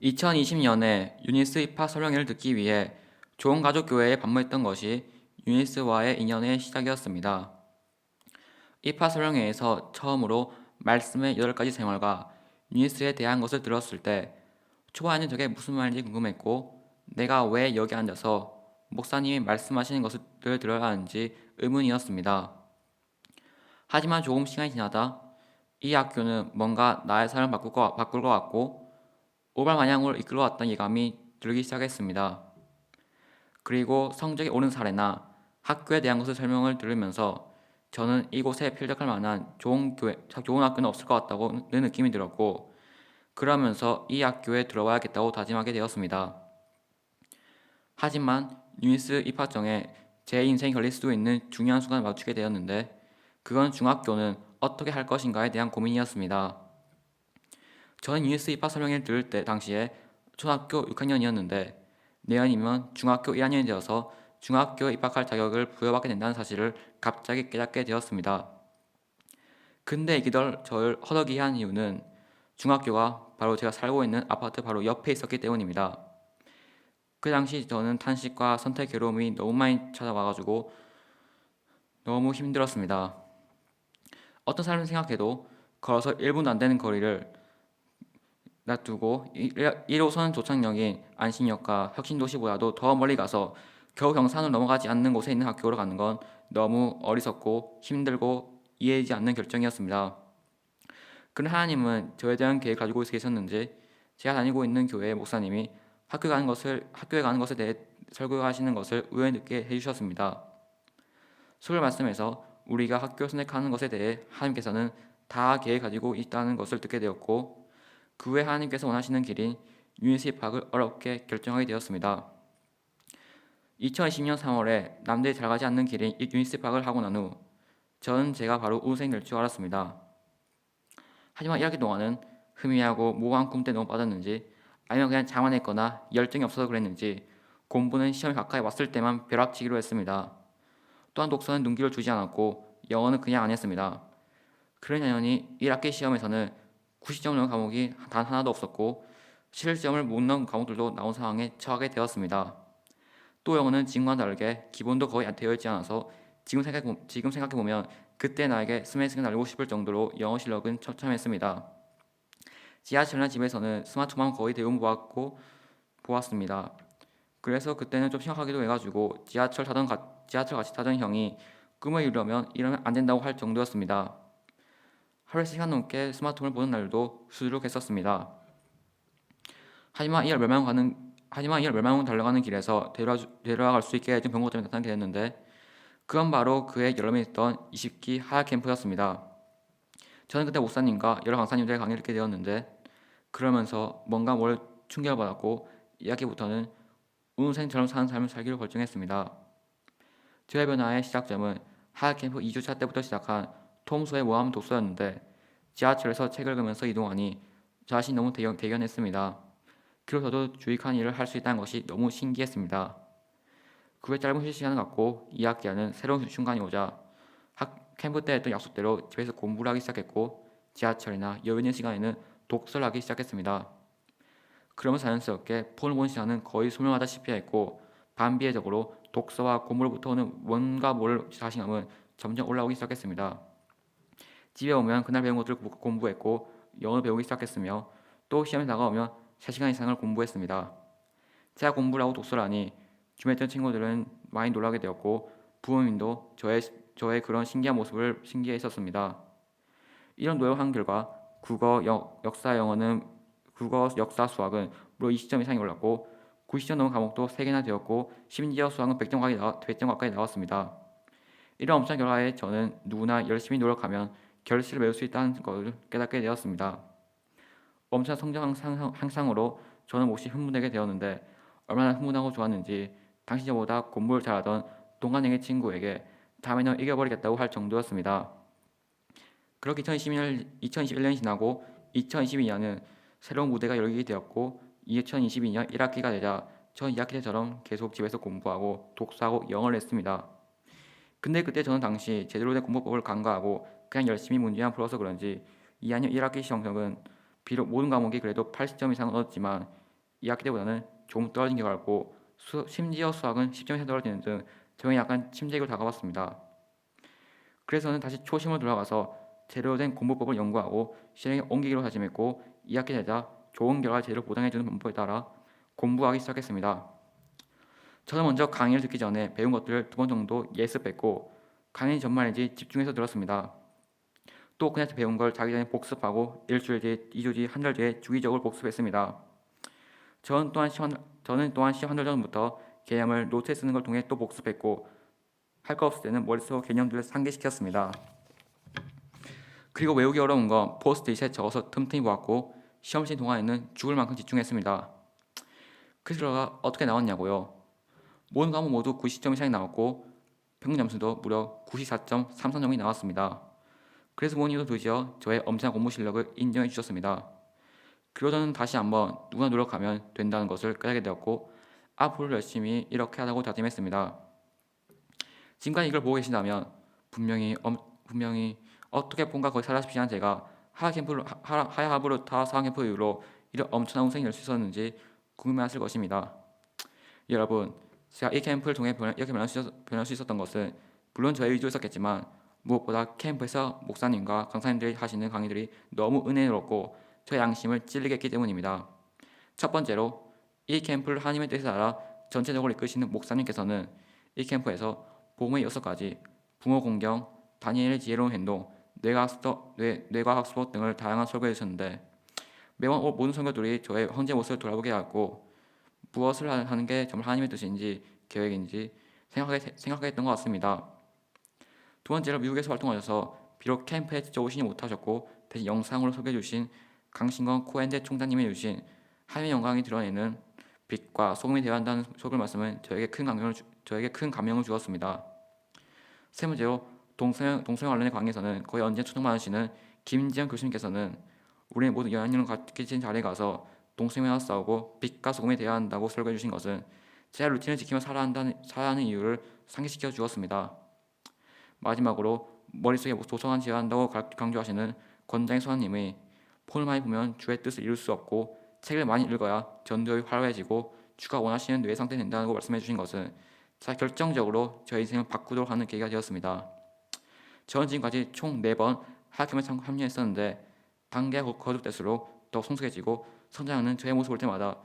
2020년에 유니스 입학 설명회를 듣기 위해 좋은가족교회에 방문했던 것이 유니스와의 인연의 시작이었습니다. 입학 설명회에서 처음으로 말씀의 8가지 생활과 유니스에 대한 것을 들었을 때 초반에는 저게 무슨 말인지 궁금했고 내가 왜 여기 앉아서 목사님이 말씀하시는 것을 들어야 하는지 의문이었습니다. 하지만 조금 시간이 지나다 이 학교는 뭔가 나의 삶을 바꿀 것 같고 오발 마냥으로 이끌어왔던 예감이 들기 시작했습니다. 그리고 성적이 오른 사례나 학교에 대한 것을 설명을 들으면서 저는 이곳에 필적할 만한 좋은 학교는 없을 것 같다고 느낌이 들었고 그러면서 이 학교에 들어와야겠다고 다짐하게 되었습니다. 하지만 유니스 입학정에 제 인생이 걸릴 수도 있는 중요한 순간을 마주치게 되었는데 그건 중학교는 어떻게 할 것인가에 대한 고민이었습니다. 저는 유니스 입학 설명회를 들을 때 당시에 초등학교 6학년이었는데 내년이면 중학교 1학년이 되어서 중학교에 입학할 자격을 부여받게 된다는 사실을 갑자기 깨닫게 되었습니다. 근데 이기덜 저를 허덕이게 한 이유는 중학교가 바로 제가 살고 있는 아파트 바로 옆에 있었기 때문입니다. 그 당시 저는 탄식과 선택 괴로움이 너무 많이 찾아와가지고 너무 힘들었습니다. 어떤 사람을 생각해도 걸어서 1분도 안 되는 거리를 놔두고 1호선 조착역인 안신역과 혁신도시보다도 더 멀리 가서 겨우 경산을 넘어가지 않는 곳에 있는 학교로 가는 건 너무 어리석고 힘들고 이해되지 않는 결정이었습니다. 그런 하나님은 저에 대한 계획을 가지고 계셨는지 제가 다니고 있는 교회의 목사님이 학교에 가는 것에 대해 설교하시는 것을 우연히 듣게 해주셨습니다. 설교 말씀에서 우리가 학교 선택하는 것에 대해 하나님께서는 다 계획 가지고 있다는 것을 듣게 되었고 그 후에 하나님께서 원하시는 길인 유니스 입학을 어렵게 결정하게 되었습니다. 2020년 3월에 남들이 잘 가지 않는 길인 유니스 입학을 하고 난 후 저는 제가 바로 우수생이 될 줄 알았습니다. 하지만 1학기 동안은 흐미하고 모호한 꿈때 너무 빠졌는지 아니면 그냥 자만했거나 열정이 없어서 그랬는지 공부는 시험이 가까이 왔을 때만 벼락치기로 했습니다. 또한 독서는 눈길을 주지 않았고 영어는 그냥 안 했습니다. 그러려니 1학기 시험에서는 90점 넘는 과목이 단 하나도 없었고 7점을 못 넣은 과목들도 나온 상황에 처하게 되었습니다. 또 영어는 지금과 다르게 기본도 거의 되어 있지 않아서 지금 생각해보면 그때 나에게 스매싱을 날리고 싶을 정도로 영어 실력은 처참했습니다. 지하철이나 집에서는 스마트폰만 거의 대부분 보았습니다. 그래서 그때는 좀 심각하기도 해가지고 지하철 같이 타던 형이 꿈을 이루면 안 된다고 할 정도였습니다. 하루에 3시간 넘게 스마트폰을 보는 날도 수두룩했었습니다. 하지만 이를 멸망은 달려가는 길에서 데려갈 수 있게 해준 병고 때문에 나타나게 됐는데 그건 바로 그의 여름에 있던 20기 하야 캠프였습니다. 저는 그때 목사님과 여러 강사님들의 강의를 듣게 되었는데 그러면서 뭔가 뭘 충격을 받았고 2학기부터는 우는생처럼 사는 삶을 살기로 결정했습니다. 저의 변화의 시작점은 하야 캠프 2주차 때부터 시작한 톰소의 모함 독서였는데 지하철에서 책을 읽으면서 이동하니 저 자신이 너무 대견했습니다. 그리고 저도 주익한 일을 할 수 있다는 것이 너무 신기했습니다. 그 후에 짧은 휴식 시간을 갖고 2학기에는 새로운 순간이 오자 캠프 때 했던 약속대로 집에서 공부를 하기 시작했고 지하철이나 여유 있는 시간에는 독서를 하기 시작했습니다. 그러면서 자연스럽게 폰을 보는 시간은 거의 소멸하다시피 했고 반비례적으로 독서와 공부로부터 오는 뭔가 모를 자신감은 점점 올라오기 시작했습니다. 집에 오면 그날 배운 것들을 공부했고 영어를 배우기 시작했으며 또 시험이 다가오면 3시간 이상을 공부했습니다. 제가 공부를 하고 독서를 하니 주변에 있던 친구들은 많이 놀라게 되었고 부모님도 저의 그런 신기한 모습을 신기해 했었습니다. 이런 노력한 결과 국어, 역사, 수학은 무려 20점 이상이 올랐고 90점 넘은 과목도 3개나 되었고 심지어 수학은 100점 가까이 나왔습니다. 이런 엄청난 결과에 저는 누구나 열심히 노력하면 결실을 맺을 수 있다는 것을 깨닫게 되었습니다. 엄청난 성장 향상으로 저는 몹시 흥분되게 되었는데 얼마나 흥분하고 좋았는지 당시 저보다 공부를 잘하던 동갑내기 친구에게 다음에는 이겨버리겠다고 할 정도였습니다. 그렇게 2021년이 지나고 2022년은 새로운 무대가 열리게 되었고 2022년 1학기가 되자 전 2학기 때처럼 계속 집에서 공부하고 독서하고 영어를 했습니다. 근데 그때 저는 당시 제대로 된 공부법을 간과하고 그냥 열심히 문제만 풀어서 그런지 2학년 1학기 시험성은 비록 모든 과목이 그래도 80점 이상은 얻었지만 2학기 때보다는 조금 떨어진 결과였고 심지어 수학은 10점이 떨어지는 등 저에게 약간 침체기로 다가왔습니다. 그래서 저는 다시 초심으로 돌아가서 제대로 된 공부법을 연구하고 실행에 옮기기로 다짐했고 2학기 되자 좋은 결과 제대로 보장해주는 방법에 따라 공부하기 시작했습니다. 저는 먼저 강의를 듣기 전에 배운 것들을 2번 정도 예습했고 강의 전말인지 집중해서 들었습니다. 또 그냥 배운 걸 자기 전에 복습하고 일주일 뒤에, 2주 뒤에, 한 달 뒤에 주기적으로 복습했습니다. 저는 또한 시험 한 달 전부터 개념을 노트에 쓰는 걸 통해 또 복습했고 할 거 없을 때는 머릿속 개념들을 상기시켰습니다. 그리고 외우기 어려운 거 포스트잇에 적어서 틈틈이 보았고 시험시 동안에는 죽을 만큼 집중했습니다. 그 결과가 어떻게 나왔냐고요? 모든 과목 모두 90점 이상이 나왔고 평균 점수도 무려 94.33점이 나왔습니다. 그래서 부모님도 드디어 저의 엄청난 공부 실력을 인정해 주셨습니다. 그리고 저는 다시 한번 누구나 노력하면 된다는 것을 깨닫게 되었고 앞으로 열심히 이렇게 하라고 다짐했습니다. 지금까지 이걸 보고 계신다면 분명히 어떻게 본가 거의 살다시피 한 제가 하야하부로 타 상캠프 이후로 이런 엄청난 우승을 낼 수 있었는지 궁금해하실 것입니다. 여러분, 제가 이 캠프를 통해 이렇게 변할 수 있었던 것은 물론 저의 의지도 있었겠지만 무엇보다 캠프에서 목사님과 강사님들이 하시는 강의들이 너무 은혜롭고 저의 양심을 찔리게 했기 때문입니다. 첫 번째로 이 캠프를 하나님의 뜻에 따라 전체적으로 이끄시는 목사님께서는 이 캠프에서 복음의 6가지, 부모 공경, 다니엘의 지혜로운 행동, 뇌과학 수업 등을 다양한 설교해 주셨는데 매번 모든 설교들이 저의 현재 모습을 돌아보게 하고 무엇을 하는 게 정말 하나님의 뜻인지 계획인지 생각하게 했던 것 같습니다. 두 번째로 미국에서 활동하셔서 비록 캠프에 직접 오시지 못하셨고 대신 영상으로 소개해 주신 강신건 코엔대 총장님이 주신 하나님의 영광이 드러내는 빛과 소금이 되어야 한다는 소글 말씀은 저에게 큰 감명을 주었습니다. 세 번째로 동성애 관련의 강의에서는 거의 언제나 초등만 하시는 김지영 교수님께서는 우리는 모두 연합력을 갖게 된 자리에 가서 동성애와 싸우고 빛과 소금이 되어야 한다고 설교해 주신 것은 제가 루틴을 지키며 살아야 하는 이유를 상기시켜 주었습니다. 마지막으로 머릿속에 도서관 지어야 한다고 강조하시는 권장의 소환님의 폰을 많이 보면 주의 뜻을 이룰 수 없고 책을 많이 읽어야 전도율이 활발해지고 주가 원하시는 뇌 상태 된다고 말씀해 주신 것은 자 결정적으로 저의 인생을 바꾸도록 하는 계기가 되었습니다. 저는 지금까지 총 4번 하학캠에 합류했었는데 단계가 거듭될수록 더 성숙해지고 성장하는 저의 모습을 볼 때마다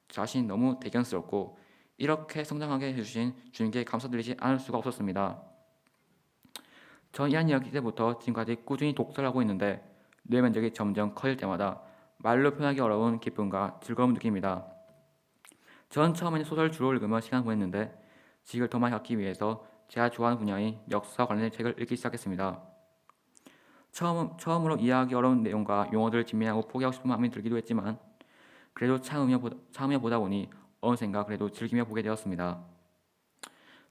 자신이 너무 대견스럽고 이렇게 성장하게 해주신 주님께 감사드리지 않을 수가 없었습니다. 전 1학년 때부터 지금까지 꾸준히 독서를 하고 있는데 뇌 면적이 점점 커질 때마다 말로 표현하기 어려운 기쁨과 즐거움을 느낍니다. 전 처음에는 소설을 주로 읽으며 시간을 보냈는데 지식을 더 많이 갖기 위해서 제가 좋아하는 분야인 역사 관련된 책을 읽기 시작했습니다. 처음으로 이해하기 어려운 내용과 용어들을 진미하고 포기하고 싶은 마음이 들기도 했지만 그래도 참으며 보다 보니 어느샌가 그래도 즐기며 보게 되었습니다.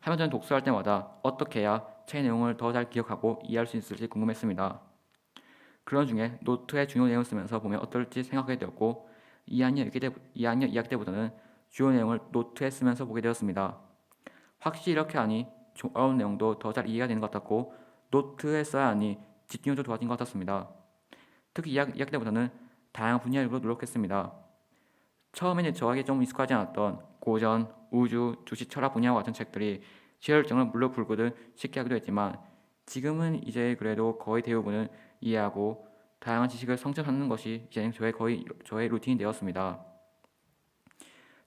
하면 저는 독서할 때마다 어떻게 해야 책 내용을 더 잘 기억하고 이해할 수 있을지 궁금했습니다. 그런 중에 노트에 중요 내용을 쓰면서 보면 어떨지 생각하게 되었고 2학년 2학기 때부터는 주요 내용을 노트에 쓰면서 보게 되었습니다. 확실히 이렇게 하니 좀 어려운 내용도 더 잘 이해가 되는 것 같았고 노트에 써야 하니 집중력도 좋아진 것 같았습니다. 특히 2학기 때부터는 다양한 분야로 노력했습니다. 처음에는 저에게 좀 익숙하지 않았던 고전, 우주, 주식, 철학 분야와 같은 책들이 제 열정을 물러불거든 쉽게 하기도 했지만 지금은 이제 그래도 거의 대부분은 이해하고 다양한 지식을 성취하는 것이 이제는 저의 루틴이 되었습니다.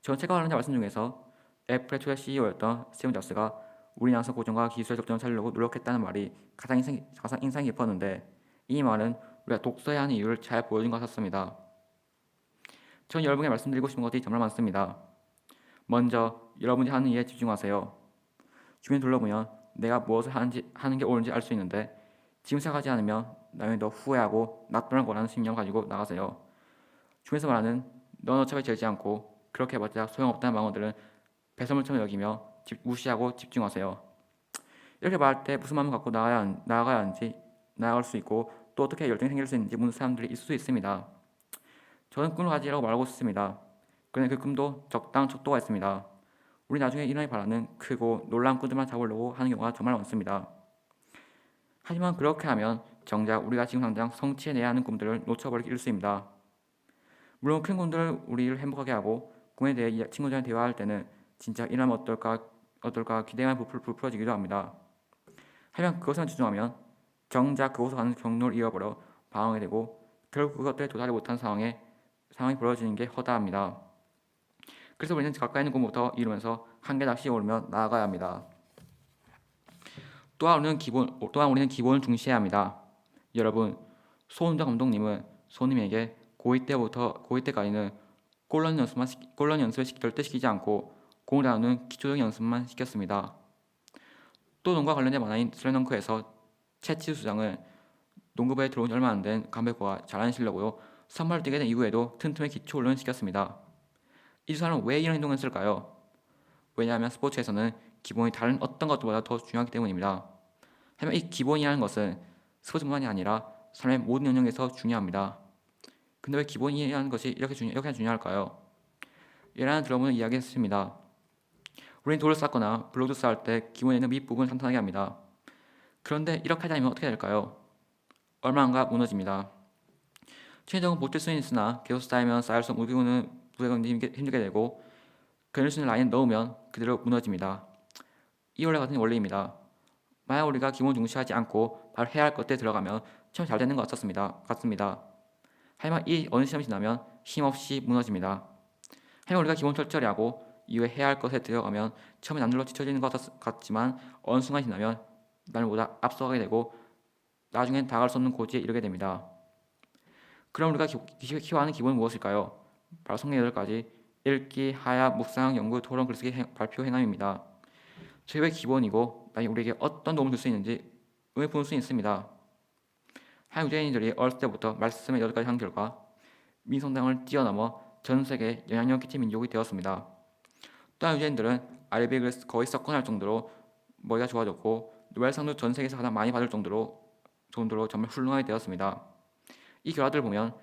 전 책과 관련된 말씀 중에서 애플의 초대 CEO였던 스티븐 잡스가 우리 나라에서 고전과 기술의 적점을 살려고 노력했다는 말이 가장 인상 깊었는데 이 말은 우리가 독서해야 하는 이유를 잘 보여준 것 같았습니다. 전 여러분에게 말씀드리고 싶은 것이 정말 많습니다. 먼저 여러분이 하는 일에 집중하세요. 주변 둘러보면 내가 무엇을 하는 게 옳은지 알 수 있는데 지금 생각하지 않으면 나중에 더 후회하고 낙변을 원하는 심령을 가지고 나가세요. 주변에서 말하는 넌 어차피 되지 않고 그렇게 해봤자 소용없다는 망언들은 배설물처럼 여기며 무시하고 집중하세요. 이렇게 말할 때 무슨 마음을 갖고 나아가야 하는지 나아갈 수 있고 또 어떻게 열정이 생길 수 있는지 묻는 사람들이 있을 수 있습니다. 저는 꿈을 가지라고 말하고 싶습니다. 그런데 그 꿈도 적당한 척도가 있습니다. 우리 나중에 일어나기 바라는 크고 놀라운 꿈들만 잡으려고 하는 경우가 정말 많습니다. 하지만 그렇게 하면 정작 우리가 지금 당장 성취해내야 하는 꿈들을 놓쳐버리기 일쑤입니다. 물론 큰 꿈들을 우리를 행복하게 하고 꿈에 대해 친구들이랑 대화할 때는 진짜 일하면 어떨까 기대만 부풀어지기도 합니다. 하지만 그것만 집중하면 정작 그곳에 가는 경로를 잃어버려 방황하게 되고 결국 그것들에 도달하지 못한 상황이 벌어지는 게 허다합니다. 그래서 우리는 가까이 있는 꿈부터 이루면서 한 계단씩 오르며 나아가야 합니다. 또한 우리는 기본을 중시해야 합니다. 여러분, 소은정 감독님은 손님에게 고2 때까지는 골 연습을 절대 시키지 않고 공을 다루는 기초적인 연습만 시켰습니다. 또 농구와 관련된 만화인 슬램덩크에서 채치 수장은 농구부에 들어온 지 얼마 안 된 강백호가 잘하는 실력으로 선발을 뛰게 된 이후에도 튼튼히 기초 훈련을 시켰습니다. 이 두 사람은 왜 이런 행동을 했을까요? 왜냐하면 스포츠에서는 기본이 다른 어떤 것보다 더 중요하기 때문입니다. 하지만 이 기본이라는 것은 스포츠만이 아니라 삶의 모든 영역에서 중요합니다. 근데 왜 기본이라는 것이 이렇게 중요할까요? 예를 하나 들어보는 이야기가 있습니다. 우리는 돌을 쌓거나 블록을 쌓을 때 기본에 있는 밑부분을 탄탄하게 합니다. 그런데 이렇게 하지 않으면 어떻게 될까요? 얼마 안가 무너집니다. 최종적으로 버틸 수는 있으나 계속 쌓이면 쌓일수록 무게가 힘들게 되고 그릴 수 있는 라인을 넣으면 그대로 무너집니다. 이 원래 같은 원리입니다. 만약 우리가 기본 중시하지 않고 바로 해야 할 것들에 들어가면 처음 잘 되는 것 같습니다. 하지만 이 어느 시점이 지나면 힘없이 무너집니다. 하지만 우리가 기본 철저히 하고 이후에 해야 할 것에 들어가면 처음에 남들로 뒤처지는 것 같지만 어느 순간 지나면 남들보다 앞서가게 되고 나중엔 다가갈 수 없는 고지에 이르게 됩니다. 그럼 우리가 키워하는 기본은 무엇일까요? 바로 성경 8가지 읽기, 하야, 묵상, 연구, 토론, 글쓰기, 발표, 행함입니다. 저희 왜 기본이고 만약 우리에게 어떤 도움을 줄 수 있는지 의문을 품을 수 있습니다. 한 유대인들이 어렸을 때부터 말씀의 8가지 한 결과 민성당을 뛰어넘어 전 세계에 영향력 끼친 민족이 되었습니다. 또한 유대인들은 아래비를 거의 섞어낼 정도로 머리가 좋아졌고 노벨상도 전 세계에서 가장 많이 받을 정도로 정말 훌륭하게 되었습니다. 이 결과들을 보면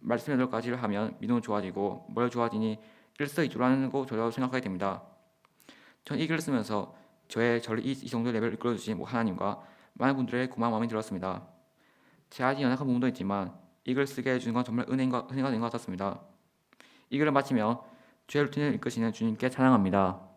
말씀 8가지를 하면 믿음은 좋아지고 뭘 좋아지니 일석이조라는 거 저도 생각하게 됩니다. 전 이 글을 쓰면서 저를 이 정도 레벨을 이끌어주신 하나님과 많은 분들의 고마운 마음이 들었습니다. 제가 아직 연약한 부분도 있지만 이 글을 쓰게 해주신 건 정말 은혜가 된 것 같았습니다. 이 글을 마치며 주의 루틴을 이끄시는 주님께 찬양합니다.